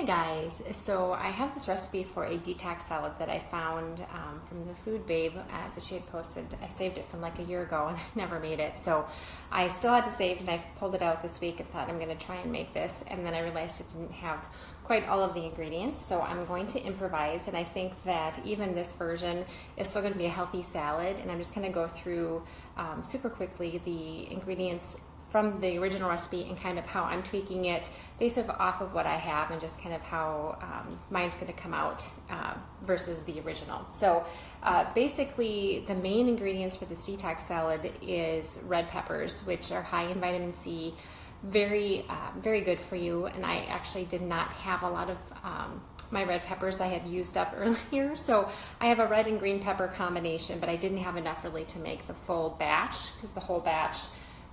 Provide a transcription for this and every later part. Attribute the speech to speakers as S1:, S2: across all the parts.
S1: Hi guys, so I have this recipe for a detox salad that I found from the Food Babe that she had posted. I saved it from like a year ago and I never made it, so I still had to save, and I pulled it out this week and thought I'm going to try and make this, and then I realized it didn't have quite all of the ingredients, so I'm going to improvise. And I think that even this version is still going to be a healthy salad, and I'm just going to go through super quickly the ingredients from the original recipe and kind of how I'm tweaking it based off of what I have, and just kind of how mine's going to come out versus the original. So basically the main ingredients for this detox salad is red peppers, which are high in vitamin C, very good for you. And I actually did not have a lot of my red peppers I had used up earlier, so I have a red and green pepper combination, but I didn't have enough really to make the full batch, because the whole batch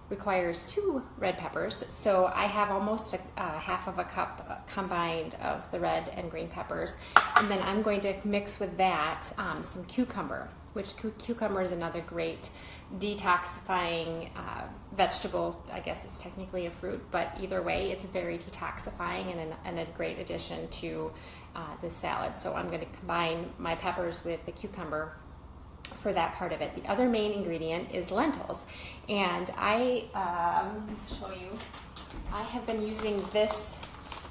S1: requires 2 red peppers. So I have almost half of a cup combined of the red and green peppers, and then I'm going to mix with that some cucumber, which cucumber is another great detoxifying vegetable. I guess it's technically a fruit, but either way it's very detoxifying and a great addition to this salad. So I'm going to combine my peppers with the cucumber for that part of it. The other main ingredient is lentils, and let me show you. I have been using this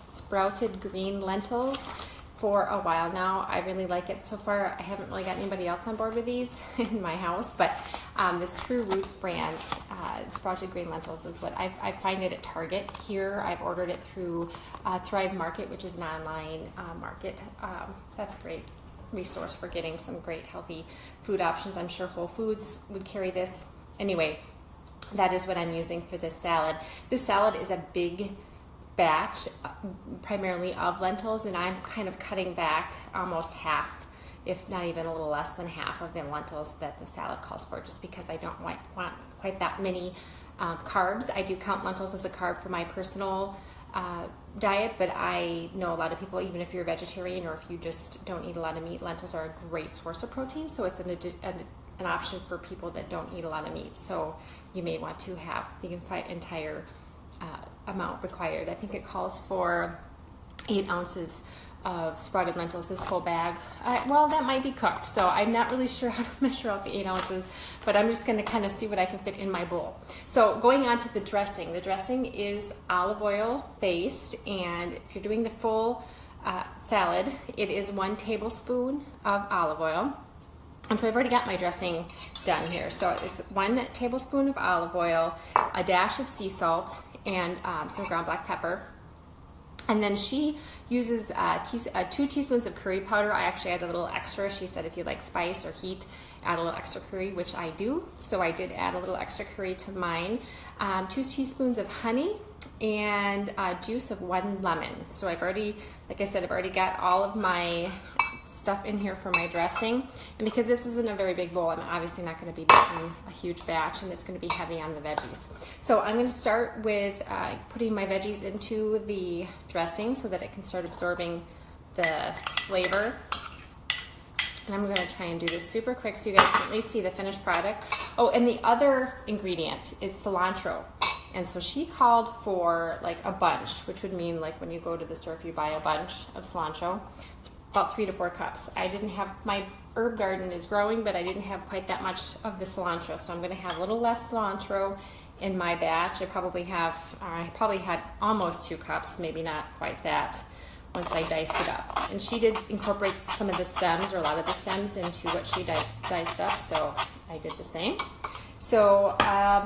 S1: sprouted green lentils for a while now. I really like it so far. I haven't really got anybody else on board with these in my house, but this True Roots brand sprouted green lentils is what I find it at Target here. I've ordered it through Thrive Market, which is an online market. That's great resource for getting some great healthy food options. I'm sure Whole Foods would carry this. Anyway, that is what I'm using for this salad. This salad is a big batch, primarily of lentils, and I'm kind of cutting back almost half, if not even a little less than half, of the lentils that the salad calls for, just because I don't want quite that many carbs. I do count lentils as a carb for my personal diet, but I know a lot of people, even if you're a vegetarian or if you just don't eat a lot of meat, lentils are a great source of protein. So it's an option for people that don't eat a lot of meat. So you may want to have the entire amount required. I think it calls for 8 ounces of sprouted lentils, this whole bag. Well, that might be cooked, so I'm not really sure how to measure out the 8 ounces, but I'm just going to kind of see what I can fit in my bowl. So going on to the dressing. The dressing is olive oil based, and if you're doing the full salad, it is 1 tablespoon of olive oil. And so I've already got my dressing done here. So it's 1 tablespoon of olive oil, a dash of sea salt, and some ground black pepper. And then she uses 2 teaspoons of curry powder. I actually add a little extra. She said if you like spice or heat, add a little extra curry, which I do. So I did add a little extra curry to mine. 2 teaspoons of honey, and juice of 1 lemon. So I've already, like I said, I've already got all of my stuff in here for my dressing. And because this isn't a very big bowl, I'm obviously not going to be making a huge batch, and it's going to be heavy on the veggies. So I'm going to start with putting my veggies into the dressing so that it can start absorbing the flavor. And I'm going to try and do this super quick so you guys can at least see the finished product. Oh, and the other ingredient is cilantro. And so she called for like a bunch, which would mean like when you go to the store, if you buy a bunch of cilantro, about 3 to 4 cups. I didn't have, my herb garden is growing, but I didn't have quite that much of the cilantro. So I'm going to have a little less cilantro in my batch. I probably had almost 2 cups, maybe not quite that, once I diced it up. And she did incorporate some of the stems, or a lot of the stems, into what she diced up, so I did the same. So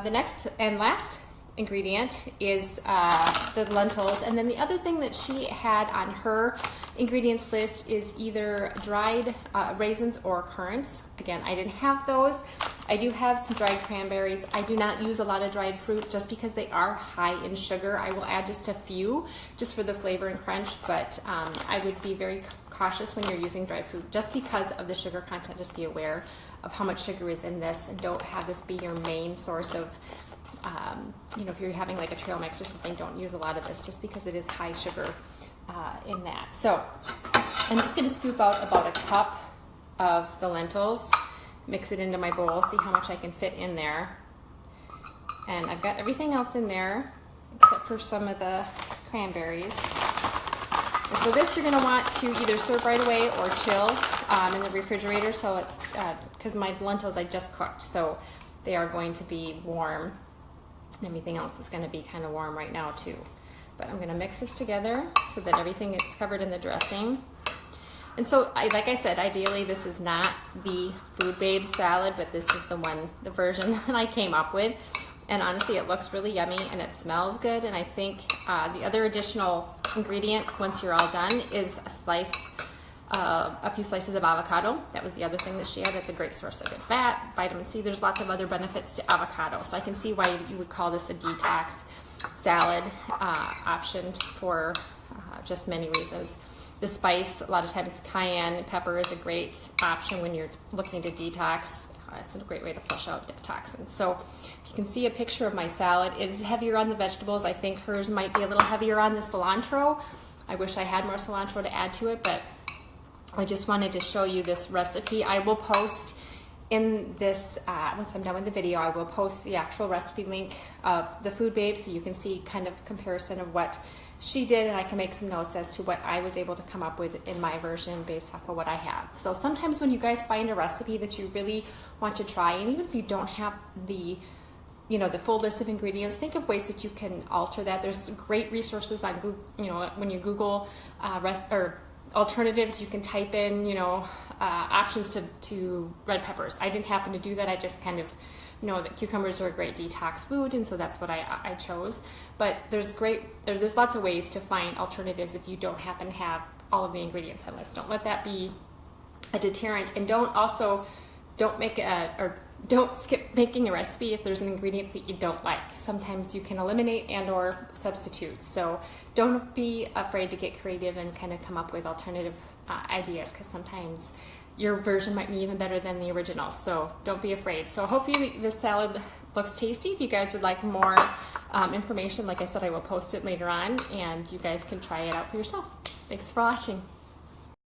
S1: the next and last ingredient is the lentils, and then the other thing that she had on her ingredients list is either dried raisins or currants. Again, I didn't have those. I do have some dried cranberries. I do not use a lot of dried fruit just because they are high in sugar. I will add just a few just for the flavor and crunch, but I would be very cautious when you're using dried fruit just because of the sugar content. Just be aware of how much sugar is in this, and don't have this be your main source of if you're having like a trail mix or something, don't use a lot of this just because it is high sugar in that. So I'm just going to scoop out about a cup of the lentils, mix it into my bowl, see how much I can fit in there. And I've got everything else in there except for some of the cranberries. And so this you're going to want to either serve right away or chill in the refrigerator. So it's because my lentils I just cooked, so they are going to be warm. And everything else is going to be kind of warm right now too. But I'm going to mix this together so that everything is covered in the dressing. And so, like I said, ideally this is not the Food Babe salad, but this is the version that I came up with. And honestly, it looks really yummy and it smells good. And I think the other additional ingredient, once you're all done, is a few slices of avocado. That was the other thing that she had. That's a great source of good fat, vitamin C. There's lots of other benefits to avocado. So I can see why you would call this a detox salad option for just many reasons. The spice, a lot of times cayenne pepper is a great option when you're looking to detox. It's a great way to flush out toxins. So if you can see a picture of my salad, it is heavier on the vegetables. I think hers might be a little heavier on the cilantro. I wish I had more cilantro to add to it, but I just wanted to show you this recipe. I will post in this, once I'm done with the video, I will post the actual recipe link of the Food Babe so you can see kind of comparison of what she did, and I can make some notes as to what I was able to come up with in my version based off of what I have. So sometimes when you guys find a recipe that you really want to try, and even if you don't have the full list of ingredients, think of ways that you can alter that. There's great resources on Google, when you Google alternatives, you can type in, options to red peppers. I didn't happen to do that. I just kind of know that cucumbers are a great detox food, and so that's what I chose. But there's lots of ways to find alternatives if you don't happen to have all of the ingredients on the list. Don't let that be a deterrent, and don't skip making a recipe if there's an ingredient that you don't like. Sometimes you can eliminate and or substitute. So don't be afraid to get creative and kind of come up with alternative ideas, because sometimes your version might be even better than the original. So don't be afraid. So hopefully this salad looks tasty. If you guys would like more information, like I said, I will post it later on and you guys can try it out for yourself. Thanks for watching.